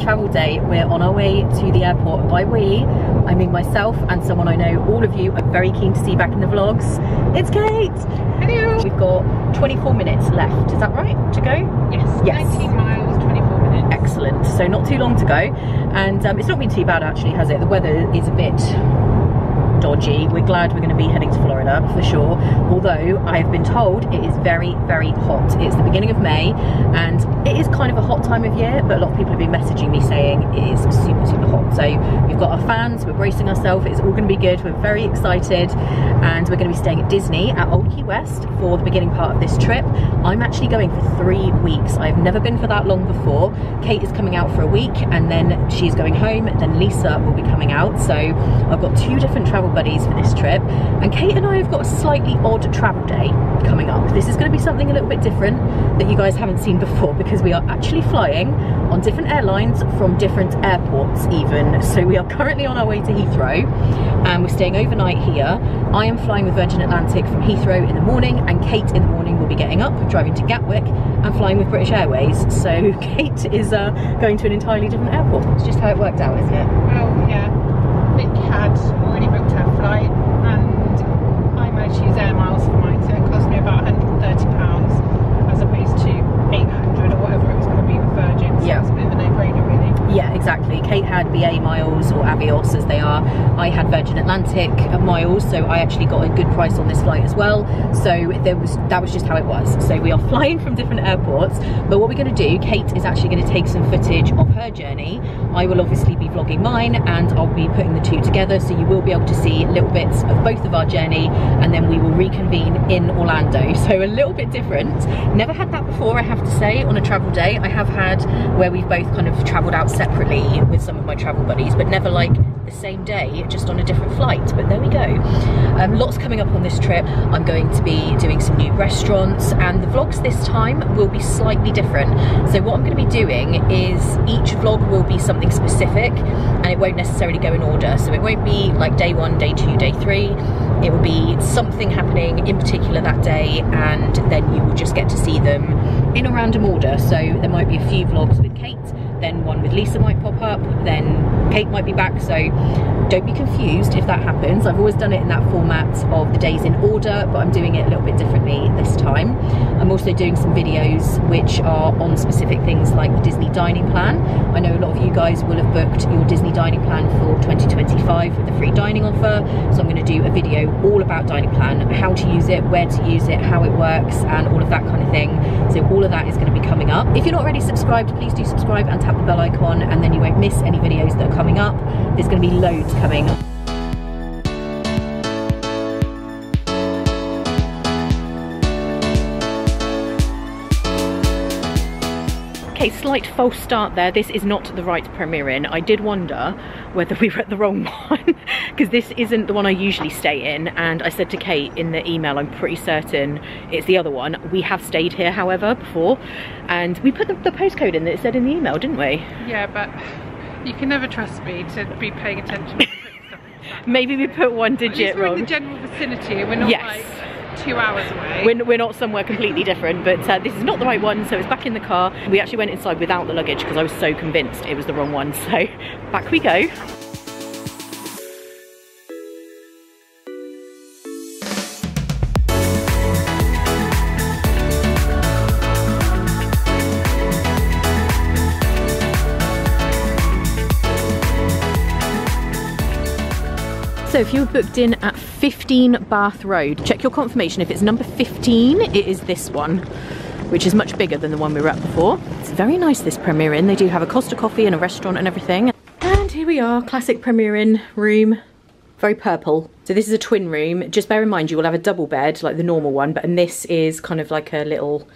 Travel day. We're on our way to the airport. By we, I mean myself and someone I know all of you are very keen to see back in the vlogs. It's Kate! Hello! We've got 24 minutes left, is that right, to go? Yes, yes. 19 miles, 24 minutes. Excellent, so not too long to go. And it's not been too bad actually, has it? The weather is a bit dodgy. We're glad we're going to be heading to Florida for sure, although I have been told it is very, very hot. It's the beginning of May and it is kind of a hot time of year, but a lot of people have been messaging me saying it is super, super hot. So we've got our fans, we're bracing ourselves, it's all going to be good, we're very excited, and we're going to be staying at Disney at Old Key West for the beginning part of this trip. I'm actually going for 3 weeks. I've never been for that long before. Kate is coming out for a week and then she's going home, then Lisa will be coming out. So I've got 2 different travel buddies for this trip, and Kate and I have got a slightly odd travel day coming up. This is going to be something a little bit different that you guys haven't seen before, because we are actually flying on different airlines from different airports even. So we are currently on our way to Heathrow and we're staying overnight here. I am flying with Virgin Atlantic from Heathrow in the morning, and Kate in the morning will be getting up, driving to Gatwick and flying with British Airways. So Kate is going to an entirely different airport. It's just how it worked out, isn't it? Well, yeah. Vic had already booked her flight and I managed to use air miles for mine, so it cost me about £130 as opposed to 800 or whatever it was going to be with Virgin. So yeah, it's a bit of a no-brainer really. Yeah, exactly. Kate had BA miles, or Avios as they are. I had Virgin Atlantic miles, so I actually got a good price on this flight as well. So that was just how it was. So we are flying from different airports, but what we're going to do, Kate is actually going to take some footage of her journey. I will obviously be vlogging mine and I'll be putting the 2 together, so you will be able to see little bits of both of our journey, and then we will reconvene in Orlando. So a little bit different. Never had that before, I have to say, on a travel day. I have had where we've both kind of travelled out separately with some of my travel buddies, but never like the same day, just on a different flight. But there we go. Lots coming up on this trip. I'm going to be doing some new restaurants, and the vlogs this time will be slightly different. So what I'm going to be doing is each vlog will be something specific, and it won't necessarily go in order. So it won't be like day 1, day 2, day 3. It will be something happening in particular that day, and then you will just get to see them in a random order. So there might be a few vlogs with Kate, then one with Lisa might pop up, then Kate might be back, so don't be confused if that happens. I've always done it in that format of the days in order, but I'm doing it a little bit differently this time. I'm also doing some videos which are on specific things like the Disney dining plan. I know a lot of you guys will have booked your Disney dining plan for 2025 with the free dining offer, so I'm going to do a video all about dining plan, how to use it, where to use it, how it works, and all of that kind of thing. So all of that is going to be coming up. If you're not already subscribed, please do subscribe and tap the bell icon, and then you won't miss any videos that are coming up. There's going to be loads coming. Okay, slight false start there. This is not the right Premier Inn. I did wonder whether we were at the wrong one, because this isn't the one I usually stay in, and I said to Kate in the email, I'm pretty certain it's the other one. We have stayed here, however, before, and we put the postcode in that it said in the email, didn't we? Yeah, but you can never trust me to be paying attention to stuff. Maybe we put 1 digit wrong. We're in the general vicinity, and we're not like 2 hours away. We're not somewhere completely different, but this is not the right one, so it's back in the car. We actually went inside without the luggage because I was so convinced it was the wrong one, so back we go. So if you were booked in at 15 Bath Road, check your confirmation. If it's number 15, it is this one. which is much bigger than the one we were at before. It's very nice, this Premier Inn. They do have a Costa coffee and a restaurant and everything. And here we are, classic Premier Inn room. Very purple. So this is a twin room. Just bear in mind you will have a double bed like the normal one, but and this is kind of like a little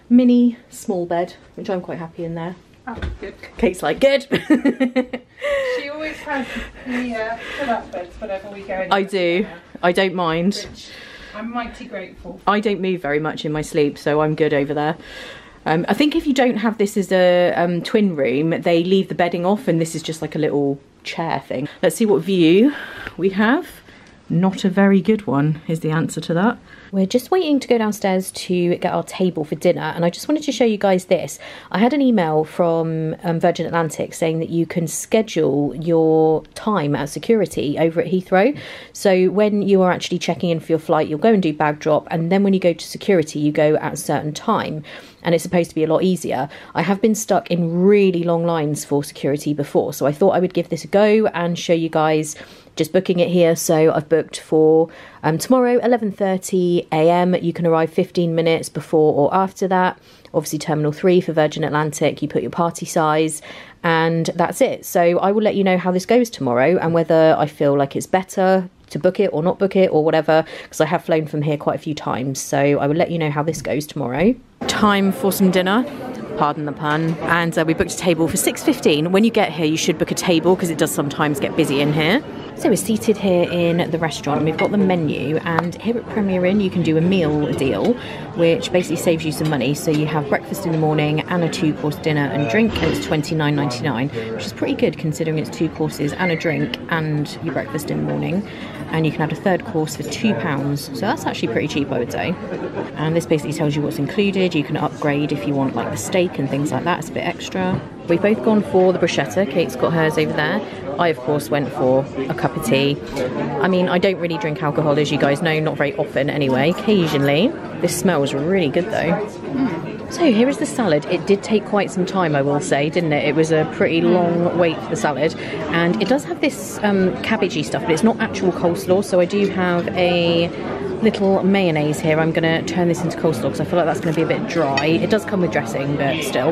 mini small bed, which I'm quite happy in there. Oh, good. Kate's like, good. She always has the pull-up beds whenever we go in. I do. I don't mind. Which I'm mighty grateful. I don't move very much in my sleep, so I'm good over there. I think if you don't have this as a twin room, they leave the bedding off, and this is just like a little chair thing. Let's see what view we have. Not a very good one is the answer to that. We're just waiting to go downstairs to get our table for dinner, and I just wanted to show you guys this. I had an email from Virgin Atlantic saying that you can schedule your time at security over at Heathrow. So when you are actually checking in for your flight, you'll go and do bag drop, and then when you go to security, you go at a certain time. And it's supposed to be a lot easier. I have been stuck in really long lines for security before, so I thought I would give this a go and show you guys just booking it here. So I've booked for tomorrow 11:30 AM. You can arrive 15 minutes before or after that. Obviously Terminal 3 for Virgin Atlantic, you put your party size, and that's it. So I will let you know how this goes tomorrow and whether I feel like it's better to book it or not book it or whatever, because I have flown from here quite a few times. So I will let you know how this goes tomorrow. Time for some dinner, pardon the pun, and we booked a table for 6:15. When you get here you should book a table because it does sometimes get busy in here. So we're seated here in the restaurant and we've got the menu, and here at Premier Inn you can do a meal deal which basically saves you some money. So you have breakfast in the morning and a 2-course dinner and drink, and it's £29.99, which is pretty good considering it's 2 courses and a drink and your breakfast in the morning. And you can have a 3rd course for £2, so that's actually pretty cheap, I would say. And this basically tells you what's included. You can upgrade if you want like the steak and things like that, it's a bit extra. We've both gone for the bruschetta. Kate's got hers over there. I of course went for a cup of tea. I mean, I don't really drink alcohol, as you guys know, not very often anyway, occasionally. This smells really good though. So here is the salad. It did take quite some time, I will say, didn't it? It was a pretty long wait for the salad, and it does have this cabbagey stuff, but it's not actual coleslaw. So I do have a little mayonnaise here. I'm going to turn this into coleslaw because I feel like that's going to be a bit dry. It does come with dressing, but still.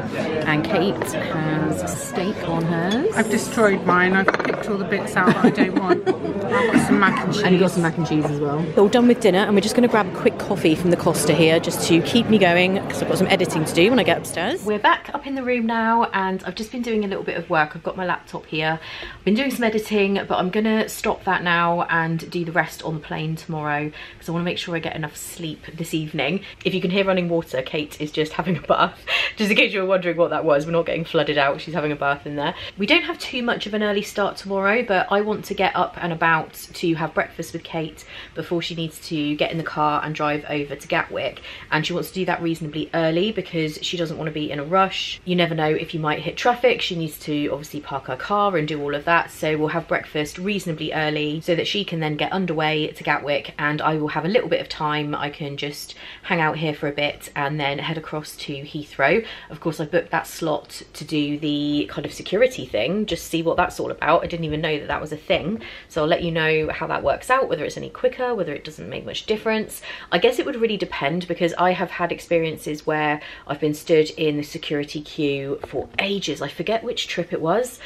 And Kate has steak on hers. I've destroyed mine. I've picked all the bits out that I don't want. I've got some mac and cheese. And you got some mac and cheese as well. All done with dinner, and we're just going to grab a quick coffee from the Costa here just to keep me going because I've got some editing to do when I get upstairs. We're back up in the room now, and I've just been doing a little bit of work. I've got my laptop here. I've been doing some editing, but I'm going to stop that now and do the rest on the plane tomorrow because I want to make sure I get enough sleep this evening. If you can hear running water, Kate is just having a bath. Just in case you were wondering what that was, we're not getting flooded out. She's having a bath in there. We don't have too much of an early start tomorrow, but I want to get up and about to have breakfast with Kate before she needs to get in the car and drive over to Gatwick. And she wants to do that reasonably early because she doesn't want to be in a rush. You never know if you might hit traffic. She needs to obviously park her car and do all of that. So we'll have breakfast reasonably early so that she can then get underway to Gatwick, and I will have a little bit of time. I can just hang out here for a bit and then head across to Heathrow. Of course, I've booked that slot to do the kind of security thing, just see what that's all about. I didn't even know that that was a thing, so I'll let you know how that works out, whether it's any quicker, whether it doesn't make much difference. I guess it would really depend, because I have had experiences where I've been stood in the security queue for ages. I forget which trip it was.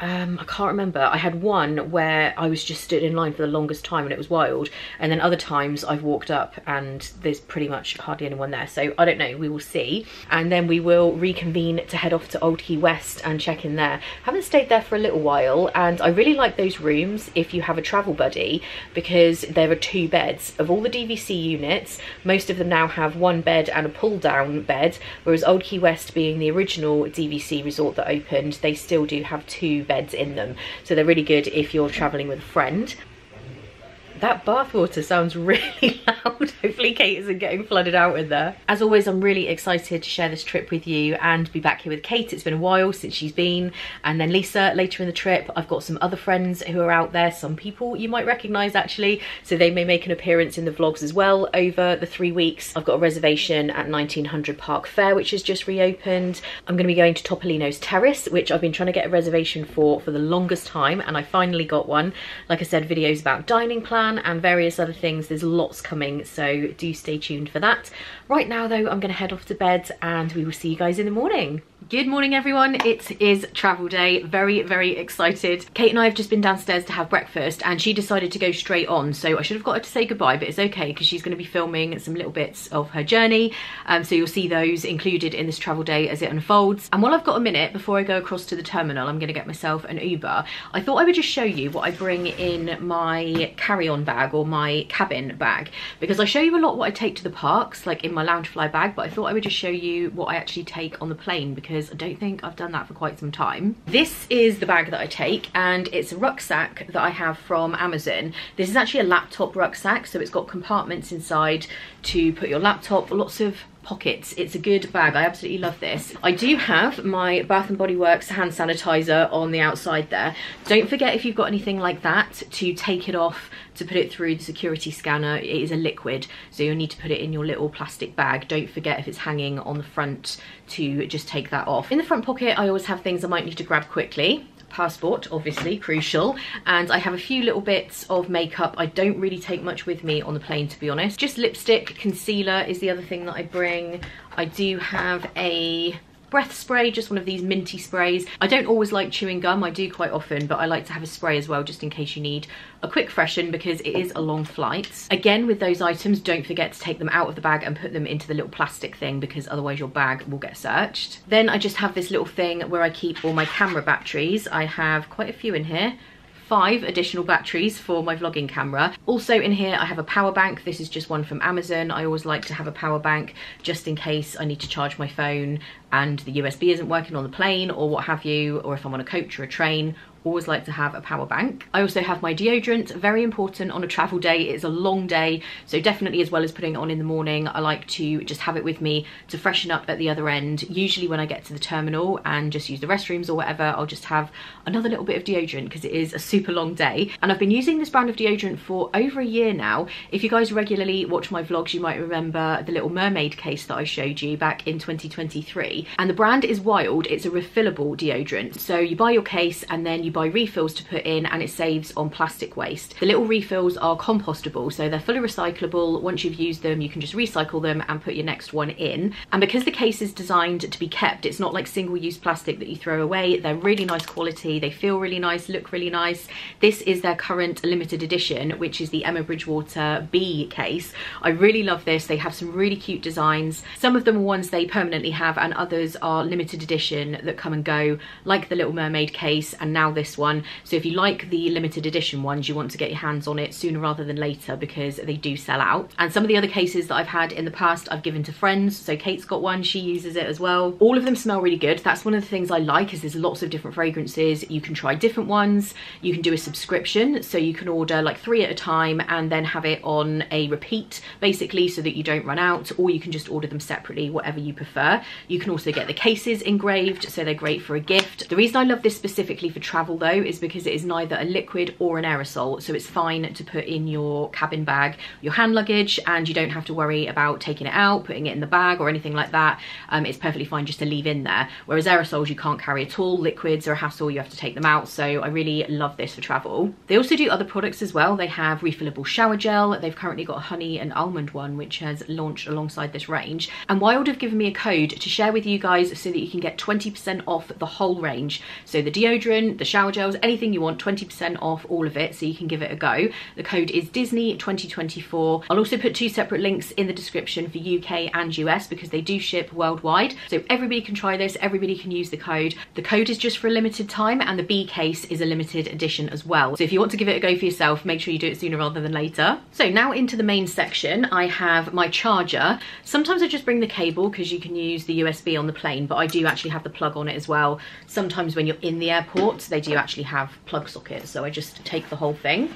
I can't remember. I had one where I was just stood in line for the longest time and it was wild, and then other times I've walked up and there's pretty much hardly anyone there, so I don't know, we will see. And then we will reconvene to head off to Old Key West and check in there. Haven't stayed there for a little while, and I really like those rooms if you have a travel buddy, because there are 2 beds. Of all the DVC units, most of them now have 1 bed and a pull down bed, whereas Old Key West, being the original DVC resort that opened, they still do have 2 beds in them, so they're really good if you're traveling with a friend. That bathwater sounds really loud. Hopefully Kate isn't getting flooded out in there. As always, I'm really excited to share this trip with you and be back here with Kate. It's been a while since she's been. And then Lisa later in the trip. I've got some other friends who are out there, some people you might recognise actually, so they may make an appearance in the vlogs as well over the 3 weeks. I've got a reservation at 1900 Park Fair, which has just reopened. I'm going to be going to Topolino's Terrace, which I've been trying to get a reservation for the longest time, and I finally got one. Like I said, videos about dining plans plan and various other things. There's lots coming, so do stay tuned for that. Right now though, I'm gonna head off to bed and we will see you guys in the morning. Good morning everyone, it is travel day. Very, very excited. Kate and I have just been downstairs to have breakfast and she decided to go straight on, so I should have got her to say goodbye, but it's okay because she's going to be filming some little bits of her journey, so you'll see those included in this travel day as it unfolds. And while I've got a minute before I go across to the terminal, I'm going to get myself an Uber. I thought I would just show you what I bring in my carry-on bag or my cabin bag, because I show you a lot what I take to the parks, like in my Loungefly bag, but I thought I would just show you what I actually take on the plane because I don't think I've done that for quite some time. This is the bag that I take, and it's a rucksack that I have from Amazon. This is actually a laptop rucksack, so it's got compartments inside to put your laptop, lots of pockets. It's a good bag. I absolutely love this. I do have my Bath and Body Works hand sanitizer on the outside there. Don't forget, if you've got anything like that, to take it off to put it through the security scanner. It is a liquid, so you'll need to put it in your little plastic bag. Don't forget, if it's hanging on the front, to just take that off. In the front pocket, I always have things I might need to grab quickly. Passport, obviously crucial, and I have a few little bits of makeup. I don't really take much with me on the plane, to be honest. Just lipstick, concealer is the other thing that I bring. I do have a breath spray, just one of these minty sprays. I don't always like chewing gum, I do quite often, but I like to have a spray as well, just in case you need a quick freshen, because it is a long flight. Again, with those items, don't forget to take them out of the bag and put them into the little plastic thing, because otherwise your bag will get searched. Then I just have this little thing where I keep all my camera batteries. I have quite a few in here. 5 additional batteries for my vlogging camera. Also in here I have a power bank. This is just one from Amazon. I always like to have a power bank just in case I need to charge my phone and the USB isn't working on the plane or what have you, or if I'm on a coach or a train. Always like to have a power bank. I also have my deodorant, very important on a travel day. It's a long day, so definitely, as well as putting it on in the morning, I like to just have it with me to freshen up at the other end. Usually when I get to the terminal and just use the restrooms or whatever, I'll just have another little bit of deodorant because it is a super long day. And I've been using this brand of deodorant for over a year now. If you guys regularly watch my vlogs, you might remember the Little Mermaid case that I showed you back in 2023. And the brand is Wild. It's a refillable deodorant. So you buy your case and then you buy refills to put in, and it saves on plastic waste. The little refills are compostable, so they're fully recyclable. Once you've used them, you can just recycle them and put your next one in. And because the case is designed to be kept, it's not like single-use plastic that you throw away. They're really nice quality, they feel really nice, look really nice. This is their current limited edition, which is the Emma Bridgewater B case. I really love this. They have some really cute designs. Some of them are ones they permanently have, and others are limited edition that come and go, like the Little Mermaid case and now this one. So if you like the limited edition ones, you want to get your hands on it sooner rather than later, because they do sell out. And some of the other cases that I've had in the past, I've given to friends. So Kate's got one, she uses it as well. All of them smell really good. That's one of the things I like, is there's lots of different fragrances. You can try different ones. You can do a subscription, so you can order like 3 at a time and then have it on a repeat, basically, so that you don't run out, or you can just order them separately, whatever you prefer. You can also get the cases engraved, so they're great for a gift. The reason I love this specifically for travel though is because it is neither a liquid or an aerosol, so it's fine to put in your cabin bag, your hand luggage, and you don't have to worry about taking it out, putting it in the bag or anything like that. It's perfectly fine just to leave in there, whereas aerosols you can't carry at all. Liquids are a hassle, you have to take them out, so I really love this for travel. They also do other products as well. They have refillable shower gel. They've currently got a honey and almond one which has launched alongside this range, and Wild have given me a code to share with you guys so that you can get 20% off the whole range. So the deodorant, the shower gels, anything you want, 20% off all of it, so you can give it a go. The code is Disney 2024. I'll also put 2 separate links in the description for UK and US, because they do ship worldwide, so everybody can try this, everybody can use the code. The code is just for a limited time, and the B case is a limited edition as well, so if you want to give it a go for yourself, make sure you do it sooner rather than later. So now into the main section, I have my charger. Sometimes I just bring the cable because you can use the USB on the plane, but I do actually have the plug on it as well. Sometimes when you're in the airport, they do actually have plug sockets, so I just take the whole thing.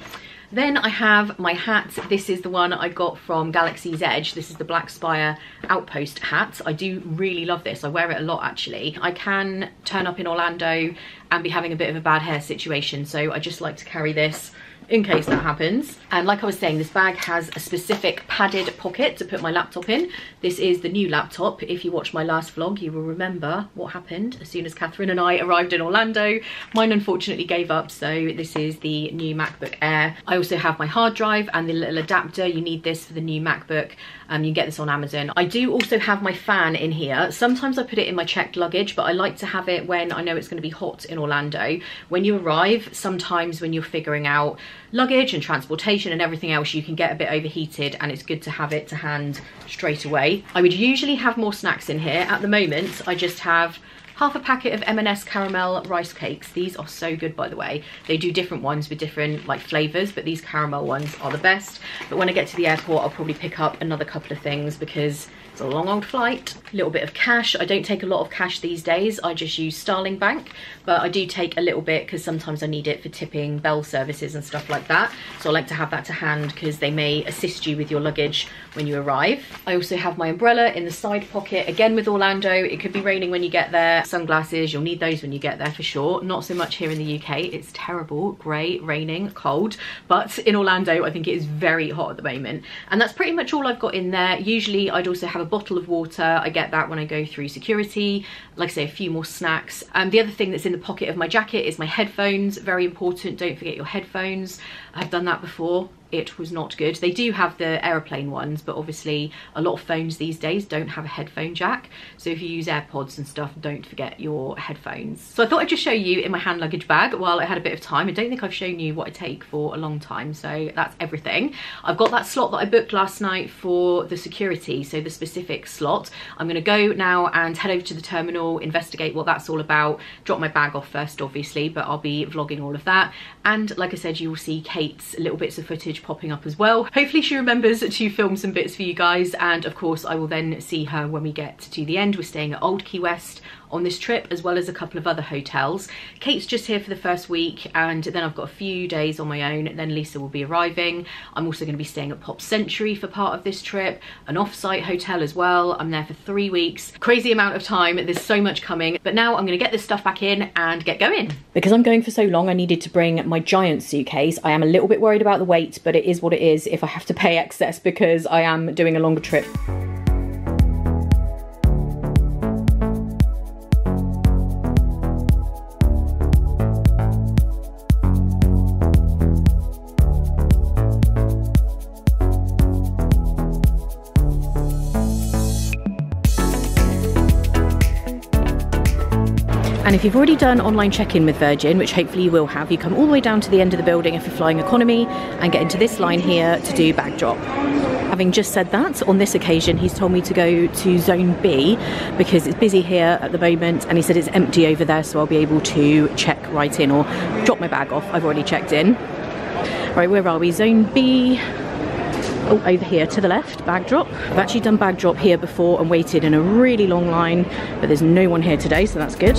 Then I have my hat. This is the one I got from Galaxy's Edge. This is the Black Spire Outpost hat. I do really love this. I wear it a lot actually. I can turn up in Orlando and be having a bit of a bad hair situation, so I just like to carry this in case that happens. And like I was saying, this bag has a specific padded pocket to put my laptop in. This is the new laptop. If you watched my last vlog, you will remember what happened as soon as Catherine and I arrived in Orlando. Mine unfortunately gave up, so this is the new MacBook Air. I also have my hard drive and the little adapter. You need this for the new MacBook. You can get this on Amazon. I do also have my fan in here. Sometimes I put it in my checked luggage, but I like to have it when I know it's going to be hot in Orlando. When you arrive, sometimes when you're figuring out luggage and transportation and everything else, you can get a bit overheated, and it's good to have it to hand straight away. I would usually have more snacks in here. At the moment, I just have half a packet of M&S caramel rice cakes. These are so good, by the way. They do different ones with different like flavors, but these caramel ones are the best. But when I get to the airport, I'll probably pick up another couple of things because it's a long old flight. A little bit of cash. I don't take a lot of cash these days. I just use Starling Bank, but I do take a little bit because sometimes I need it for tipping bell services and stuff like that. So I like to have that to hand because they may assist you with your luggage when you arrive. I also have my umbrella in the side pocket. Again, with Orlando, it could be raining when you get there. Sunglasses, you'll need those when you get there for sure. Not so much here in the UK. It's terrible, grey, raining, cold. But in Orlando, I think it is very hot at the moment. And that's pretty much all I've got in there. Usually, I'd also have a bottle of water. I get that when I go through security. Like I say, a few more snacks. The other thing that's in the pocket of my jacket is my headphones. Very important, don't forget your headphones. I've done that before. It was not good. They do have the aeroplane ones, but obviously a lot of phones these days don't have a headphone jack. So if you use AirPods and stuff, don't forget your headphones. So I thought I'd just show you in my hand luggage bag while I had a bit of time. I don't think I've shown you what I take for a long time, so that's everything. I've got that slot that I booked last night for the security, so the specific slot. I'm gonna go now and head over to the terminal, investigate what that's all about, drop my bag off first obviously, but I'll be vlogging all of that. And like I said, you will see Kate's little bits of footage popping up as well. Hopefully she remembers to film some bits for you guys, and of course I will then see her when we get to the end. We're staying at Old Key West on this trip, as well as a couple of other hotels. Kate's just here for the first week, and then I've got a few days on my own. Then Lisa will be arriving. I'm also going to be staying at Pop Century for part of this trip, an off-site hotel as well. I'm there for 3 weeks. Crazy amount of time. There's so much coming, but now I'm going to get this stuff back in and get going. Because I'm going for so long, I needed to bring my giant suitcase. I am a little bit worried about the weight, but it is what it is if I have to pay excess because I am doing a longer trip. And if you've already done online check-in with Virgin, which hopefully you will have, you come all the way down to the end of the building if you're flying economy and get into this line here to do bag drop. Having just said that, on this occasion he's told me to go to Zone B because it's busy here at the moment, and he said it's empty over there, so I'll be able to check right in or drop my bag off. I've already checked in. Right, where are we? Zone B. Oh, over here to the left, bag drop. I've actually done bag drop here before and waited in a really long line, but there's no one here today, so that's good.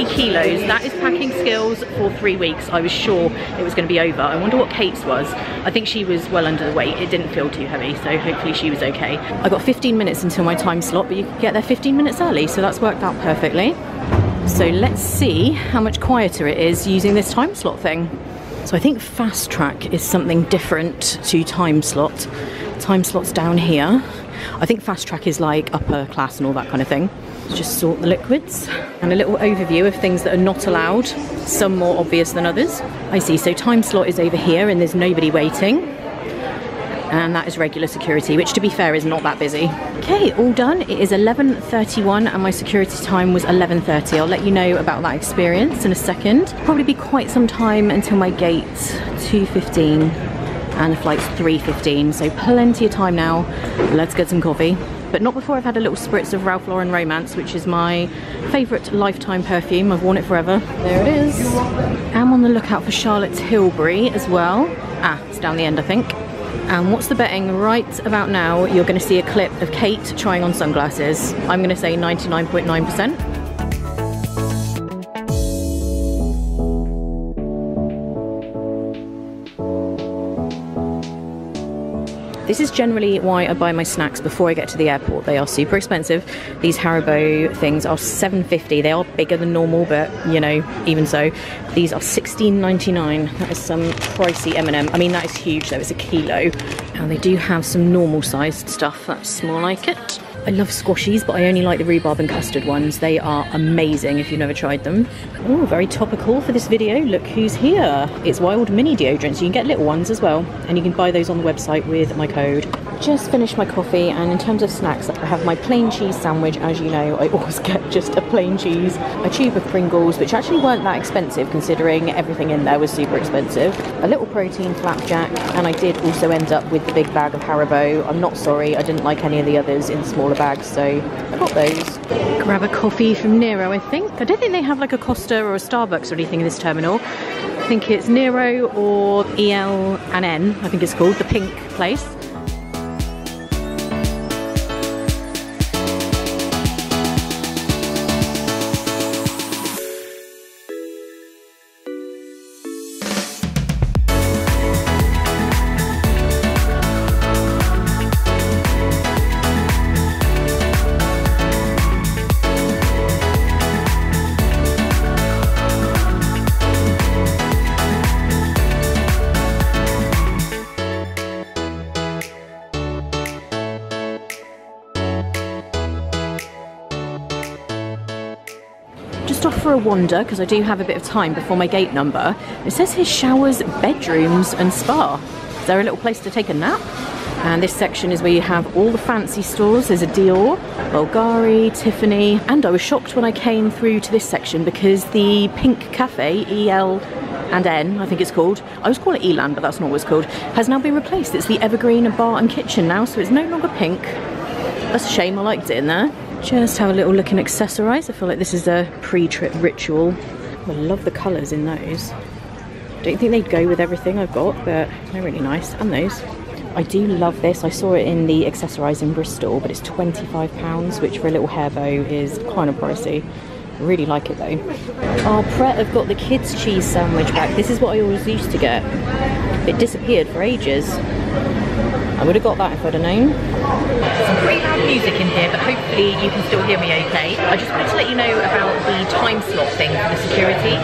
Kilos. That is packing skills for 3 weeks. I was sure it was going to be over. I wonder what Kate's was. I think she was well under the weight. It didn't feel too heavy, so hopefully she was okay. I got 15 minutes until my time slot, but you could get there 15 minutes early, so that's worked out perfectly. So let's see how much quieter it is using this time slot thing. So I think fast track is something different to time slot. Time slot's down here. I think fast track is like upper class and all that kind of thing. Just sort the liquids and a little overview of things that are not allowed, some more obvious than others. I see, so time slot is over here and there's nobody waiting, and that is regular security, which to be fair is not that busy. Okay, all done. It is 11:31 and my security time was 11:30. I'll let you know about that experience in a second. Probably be quite some time until my gate, 2:15, and the flight's 3:15, so plenty of time now. Let's get some coffee. But not before I've had a little spritz of Ralph Lauren Romance, which is my favourite lifetime perfume. I've worn it forever. There it is. I'm on the lookout for Charlotte Tilbury as well. Ah, it's down the end, I think. And what's the betting right about now? You're going to see a clip of Kate trying on sunglasses. I'm going to say 99.9%. This is generally why I buy my snacks before I get to the airport. They are super expensive. These Haribo things are $7.50. They are bigger than normal, but you know, even so. These are $16.99. That is some pricey M&M. I mean, that is huge though, it's a kilo. And they do have some normal sized stuff. That's more like it. I love squashies, but I only like the rhubarb and custard ones. They are amazing if you've never tried them. Oh, very topical for this video. Look who's here. It's Wild Mini deodorant, so you can get little ones as well. And you can buy those on the website with my code. Just finished my coffee, and in terms of snacks, I have my plain cheese sandwich. As you know, I always get just a plain cheese. A tube of Pringles, which actually weren't that expensive considering everything in there was super expensive. A little protein flapjack, and I did also end up with the big bag of Haribo. I'm not sorry, I didn't like any of the others in smaller bags, so I got those. Grab a coffee from Nero, I think. I don't think they have like a Costa or a Starbucks or anything in this terminal. I think it's Nero or EL&N, I think it's called, the pink place. Just off for a wander because I do have a bit of time before my gate number. It says here showers, bedrooms and spa. Is there a little place to take a nap? And this section is where you have all the fancy stores. There's a Dior, Bulgari, Tiffany, and I was shocked when I came through to this section because the pink cafe, EL&N, I think it's called. I always call it Elan, but that's not what it's called. Has now been replaced. It's the Evergreen Bar and Kitchen now, so it's no longer pink. That's a shame, I liked it in there. Just have a little look and accessorise. I feel like this is a pre-trip ritual. I love the colours in those. Don't think they'd go with everything I've got, but they're really nice. And those. I do love this. I saw it in the accessorise in Bristol, but it's £25, which for a little hair bow is kind of pricey. I really like it though. Oh, Pret have got the kids' cheese sandwich back. This is what I always used to get. It disappeared for ages. I would have got that if I'd have known. Some pretty loud music in here, but hopefully you can still hear me okay. I just wanted to let you know about the time slot thing for the security.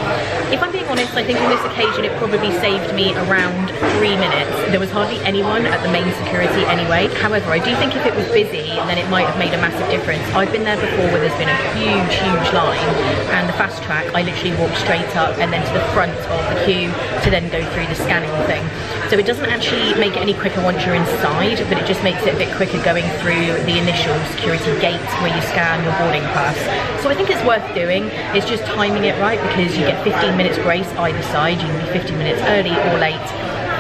If I'm being honest, I think on this occasion it probably saved me around 3 minutes. There was hardly anyone at the main security anyway. However, I do think if it was busy, then it might have made a massive difference. I've been there before where there's been a huge line, and the fast track, I literally walked straight up and then to the front of the queue to then go through the scanning thing. So it doesn't actually make it any quicker once you're inside, but it just makes it a bit quicker going through the initial security gate where you scan your boarding pass. So I think it's worth doing. It's just timing it right because you get 15 minutes grace either side. You can be 15 minutes early or late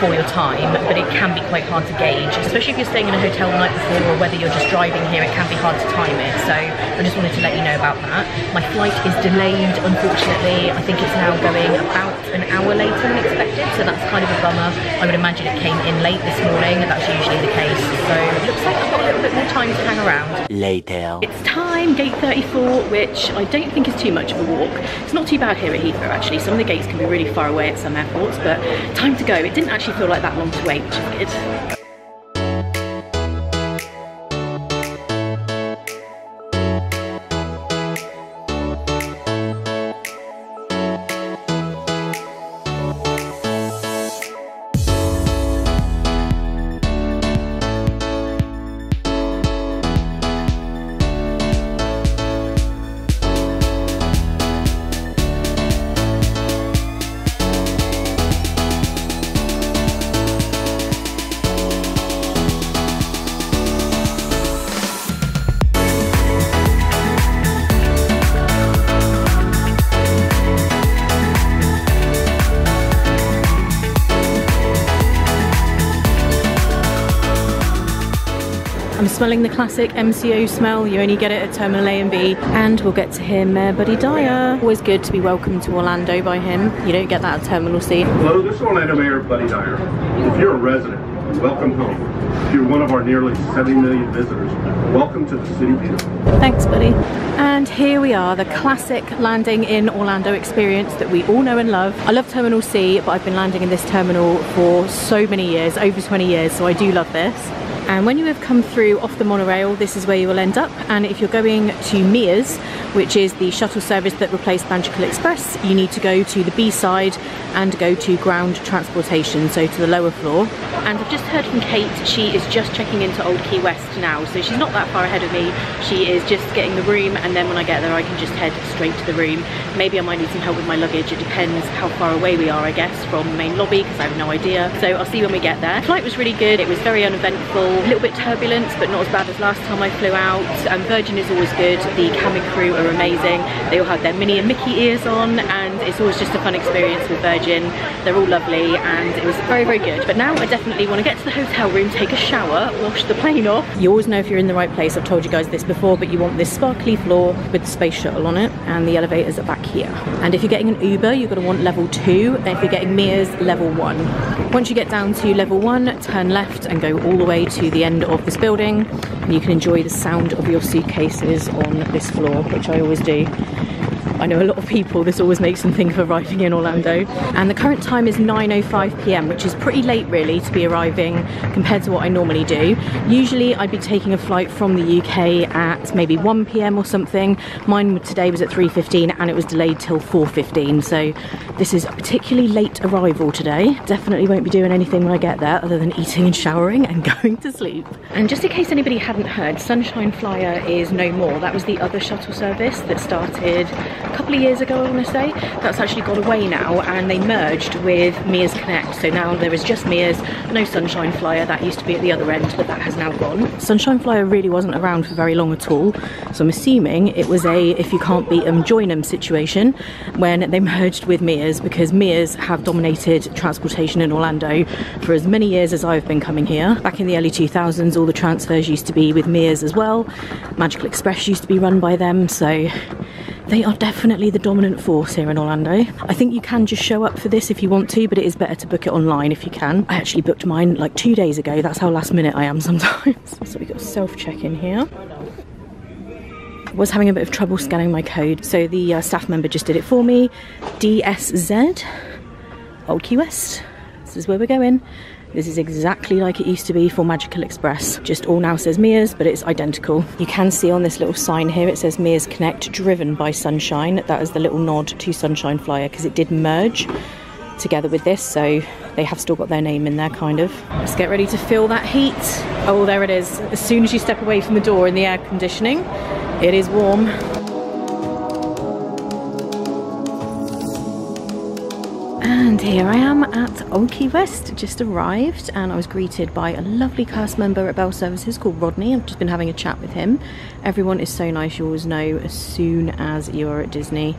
for your time, but it can be quite hard to gauge, especially if you're staying in a hotel the night before or whether you're just driving here. It can be hard to time it, so I just wanted to let you know about that. My flight is delayed, unfortunately. I think it's now going about an hour later than expected, so that's kind of a bummer. I would imagine it came in late this morning, and that's usually the case, so it looks like I've got a little bit more time to hang around. Later. It's time, gate 34, which I don't think is too much of a walk. It's not too bad here at Heathrow actually. Some of the gates can be really far away at some airports, but time to go. It didn't actually feel like that long to wait, which is good. I'm smelling the classic MCO smell. You only get it at Terminal A and B. And we'll get to hear Mayor Buddy Dyer. Always good to be welcomed to Orlando by him. You don't get that at Terminal C. Hello, this is Orlando Mayor Buddy Dyer. If you're a resident welcome home. If you're one of our nearly 70 million visitors, welcome to the City Beautiful. Thanks, buddy. And here we are, the classic landing in Orlando experience that we all know and love. I love Terminal C, but I've been landing in this terminal for so many years, over 20 years, so I do love this. And when you have come through off the monorail, this is where you will end up. And if you're going to Mears, which is the shuttle service that replaced Magical Express, you need to go to the B side and go to ground transportation, so to the lower floor. And I've just heard from Kate, she is just checking into Old Key West now, so she's not that far ahead of me. She is just getting the room, and then when I get there I can just head straight to the room. Maybe I might need some help with my luggage, it depends how far away we are, I guess, from the main lobby, because I have no idea. So I'll see when we get there. The flight was really good, it was very uneventful, a little bit turbulent, but not as bad as last time I flew out. Virgin is always good, the cabin crew are amazing, they all have their Minnie and Mickey ears on, and it's always just a fun experience with Virgin. They're all lovely, and it was very, very good. But now I definitely want to get to the hotel room, take a shower, wash the plane off. You always know if you're in the right place, I've told you guys this before, but you want this sparkly floor with the space shuttle on it, and the elevators are back here. And if you're getting an Uber, you're going to want level 2, and if you're getting Mears, level 1. Once you get down to level 1, turn left and go all the way to the end of this building, and you can enjoy the sound of your suitcases on this floor, which I always do. I know a lot of people, this always makes them think of arriving in Orlando. And the current time is 9:05 p.m, which is pretty late really to be arriving compared to what I normally do. Usually I'd be taking a flight from the UK at maybe 1 p.m. or something. Mine today was at 3:15 and it was delayed till 4:15. So this is a particularly late arrival today. Definitely won't be doing anything when I get there other than eating and showering and going to sleep. And just in case anybody hadn't heard, Sunshine Flyer is no more. That was the other shuttle service that started a couple of years ago, I want to say. That's actually gone away now, and they merged with Mears Connect, so now there is just Mears, no Sunshine Flyer. That used to be at the other end, but that has now gone. Sunshine Flyer really wasn't around for very long at all, so I'm assuming it was a if you can't beat them, join them situation when they merged with Mears, because Mears have dominated transportation in Orlando for as many years as I've been coming here. Back in the early 2000s, all the transfers used to be with Mears as well. Magical Express used to be run by them, so they are definitely the dominant force here in Orlando. I think you can just show up for this if you want to, but it is better to book it online if you can. I actually booked mine like 2 days ago. That's how last minute I am sometimes. So we got self-check-in here. I was having a bit of trouble scanning my code, so the staff member just did it for me. DSZ, Old Key West. This is where we're going. This is exactly like it used to be for Magical Express. Just all now says Mears, but it's identical. You can see on this little sign here, it says Mears Connect, driven by Sunshine. That is the little nod to Sunshine Flyer, because it did merge together with this, so they have still got their name in there, kind of. Let's get ready to feel that heat. Oh, there it is. As soon as you step away from the door in the air conditioning, it is warm. And here I am at Old Key West, just arrived, and I was greeted by a lovely cast member at Bell Services called Rodney. I've just been having a chat with him. Everyone is so nice, you always know as soon as you're at Disney.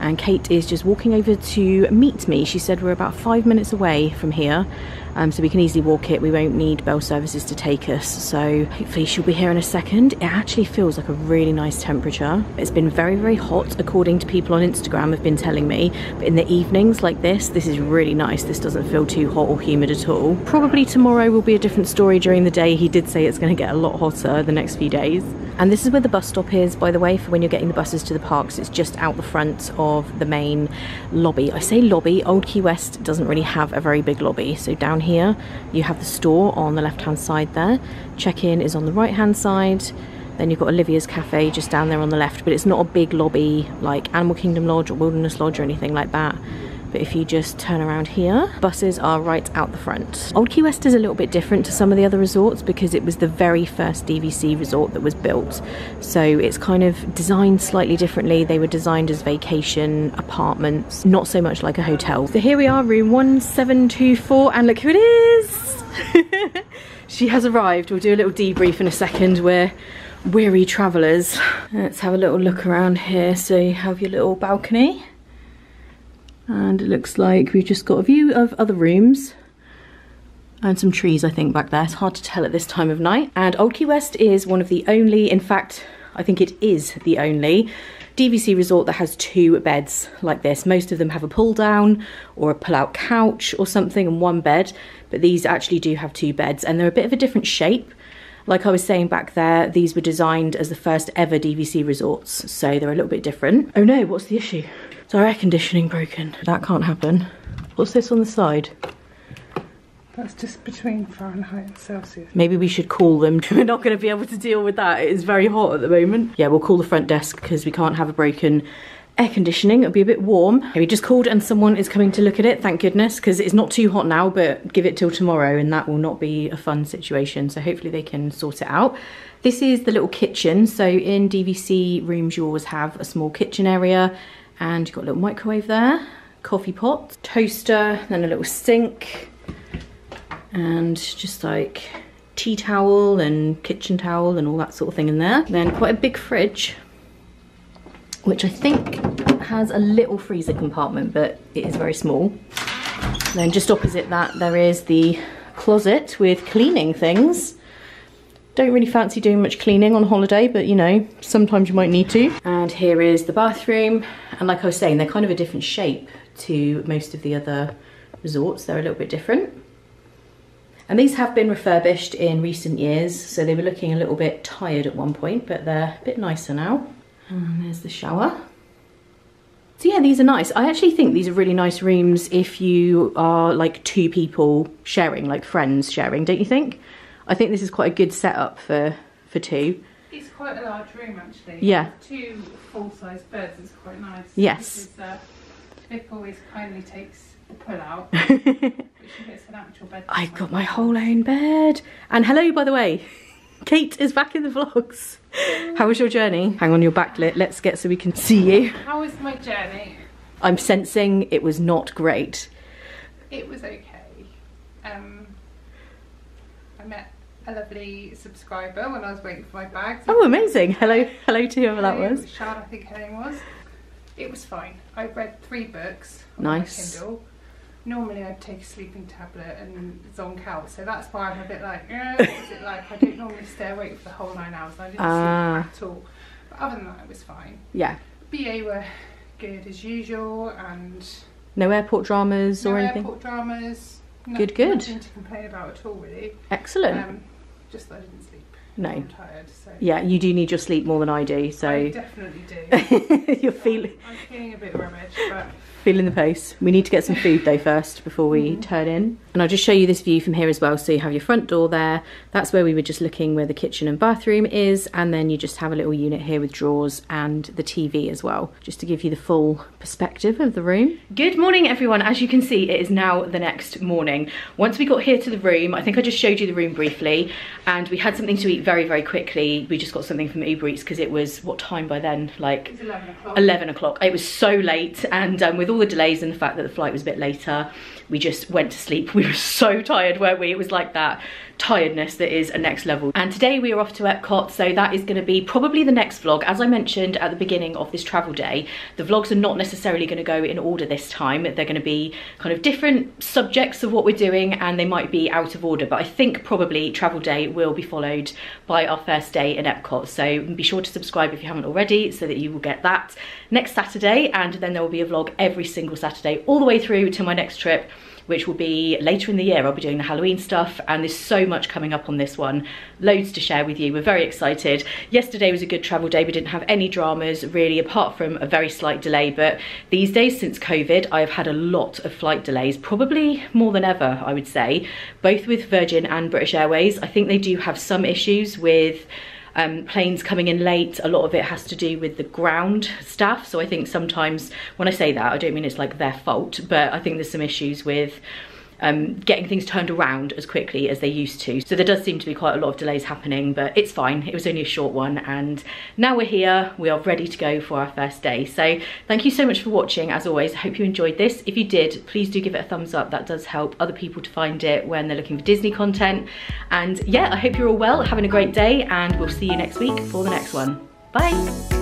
And Kate is just walking over to meet me. She said we're about 5 minutes away from here, so we can easily walk it. We won't need Bell Services to take us, so hopefully she'll be here in a second. It actually feels like a really nice temperature. It's been very, very hot, according to people on Instagram have been telling me, but in the evenings like this is really nice. This doesn't feel too hot or humid at all. Probably tomorrow will be a different story during the day. He did say it's going to get a lot hotter the next few days. And this is where the bus stop is, by the way, for when you're getting the buses to the parks. It's just out the front of the main lobby. I say lobby, Old Key West doesn't really have a very big lobby. So down here you have the store on the left hand side there. Check-in is on the right hand side. Then you've got Olivia's Cafe just down there on the left, but it's not a big lobby like Animal Kingdom Lodge or Wilderness Lodge or anything like that. But if you just turn around here, buses are right out the front. Old Key West is a little bit different to some of the other resorts because it was the very first DVC resort that was built. So it's kind of designed slightly differently. They were designed as vacation apartments, not so much like a hotel. So here we are, room 1724, and look who it is! She has arrived. We'll do a little debrief in a second. We're weary travellers. Let's have a little look around here. So you have your little balcony. And it looks like we've just got a view of other rooms and some trees, I think, back there. It's hard to tell at this time of night. And Old Key West is one of the only, in fact, I think it is the only DVC resort that has 2 beds like this. Most of them have a pull down or a pull out couch or something and 1 bed, but these actually do have 2 beds, and they're a bit of a different shape. Like I was saying back there, these were designed as the first ever DVC resorts, so they're a little bit different. Oh no, what's the issue? Is our air conditioning broken? That can't happen. What's this on the side? That's just between Fahrenheit and Celsius. Maybe we should call them. We're not going to be able to deal with that. It is very hot at the moment. Yeah, we'll call the front desk because we can't have a broken air conditioning. It'll be a bit warm. We just called and someone is coming to look at it, thank goodness, because it's not too hot now, but give it till tomorrow and that will not be a fun situation. So hopefully they can sort it out. This is the little kitchen. So in DVC rooms, you always have a small kitchen area, and you've got a little microwave there, coffee pot, toaster, then a little sink, and just like tea towel and kitchen towel and all that sort of thing in there. Then quite a big fridge, which I think has a little freezer compartment, but it is very small. Then just opposite that, there is the closet with cleaning things. Don't really fancy doing much cleaning on holiday, but you know, sometimes you might need to. And here is the bathroom. And like I was saying, they're kind of a different shape to most of the other resorts. They're a little bit different. And these have been refurbished in recent years, so they were looking a little bit tired at one point, but they're a bit nicer now. And there's the shower. So yeah, these are nice. I actually think these are really nice rooms if you are like 2 people sharing, like friends sharing, don't you think? I think this is quite a good setup for 2. It's quite a large room actually. Yeah. 2 full-size beds is quite nice. Yes. Because Vic always kindly takes the pull out, but she gets an actual bed. I've got my whole own bed. And hello, by the way. Kate is back in the vlogs. How was your journey? Hang on, you're backlit. Let's get so we can see you. How was my journey? I'm sensing it was not great. It was okay. I met a lovely subscriber when I was waiting for my bags. Oh, amazing. Hello to whoever that was. Sean, I think her name was. It was fine. I read 3 books on Nice. my Kindle. Normally I'd take a sleeping tablet and zonk out, so that's why I'm a bit like, what was it like? I don't normally stay awake for the whole 9 hours, and I didn't sleep at all. But other than that, it was fine. Yeah. BA were good as usual, and no airport dramas or anything? No airport dramas. Good. Nothing to complain about at all, really. Excellent. Just that I didn't sleep. No. I'm tired, so. Yeah, you do need your sleep more than I do, so. I definitely do. You're feeling. I'm feeling a bit rubbish, but. Feeling the pace. We need to get some food though first before we turn in. And I'll just show you this view from here as well. So you have your front door there. That's where we were just looking, where the kitchen and bathroom is. And then you just have a little unit here with drawers and the TV as well, just to give you the full perspective of the room. Good morning, everyone. As you can see, it is now the next morning. Once we got here to the room, I think I just showed you the room briefly, and we had something to eat very, very quickly. We just got something from Uber Eats because it was, what time by then? Like it's 11 o'clock. 11 o'clock. It was so late, and with all the delays and the fact that the flight was a bit later, we just went to sleep. We were so tired, weren't we? It was like that tiredness that is a next level. And today we are off to Epcot, so that is going to be probably the next vlog. As I mentioned at the beginning of this travel day, the vlogs are not necessarily going to go in order this time. They're going to be kind of different subjects of what we're doing, and they might be out of order, but I think probably travel day will be followed by our first day in Epcot. So be sure to subscribe if you haven't already, so that you will get that next Saturday, and then there will be a vlog every single Saturday all the way through to my next trip, which will be later in the year. I'll be doing the Halloween stuff, and there's so much coming up on this one. Loads to share with you. We're very excited. Yesterday was a good travel day. We didn't have any dramas really, apart from a very slight delay, but these days since COVID, I've had a lot of flight delays, probably more than ever, I would say, both with Virgin and British Airways. I think they do have some issues with planes coming in late. A lot of it has to do with the ground staff, so I think sometimes, when I say that, I don't mean it's like their fault, but I think there's some issues with getting things turned around as quickly as they used to. So there does seem to be quite a lot of delays happening, but it's fine. It was only a short one, and now we're here. We are ready to go for our first day. So thank you so much for watching. As always, I hope you enjoyed this. If you did, please do give it a thumbs up. That does help other people to find it when they're looking for Disney content. And yeah, I hope you're all well, having a great day, and we'll see you next week for the next one. Bye.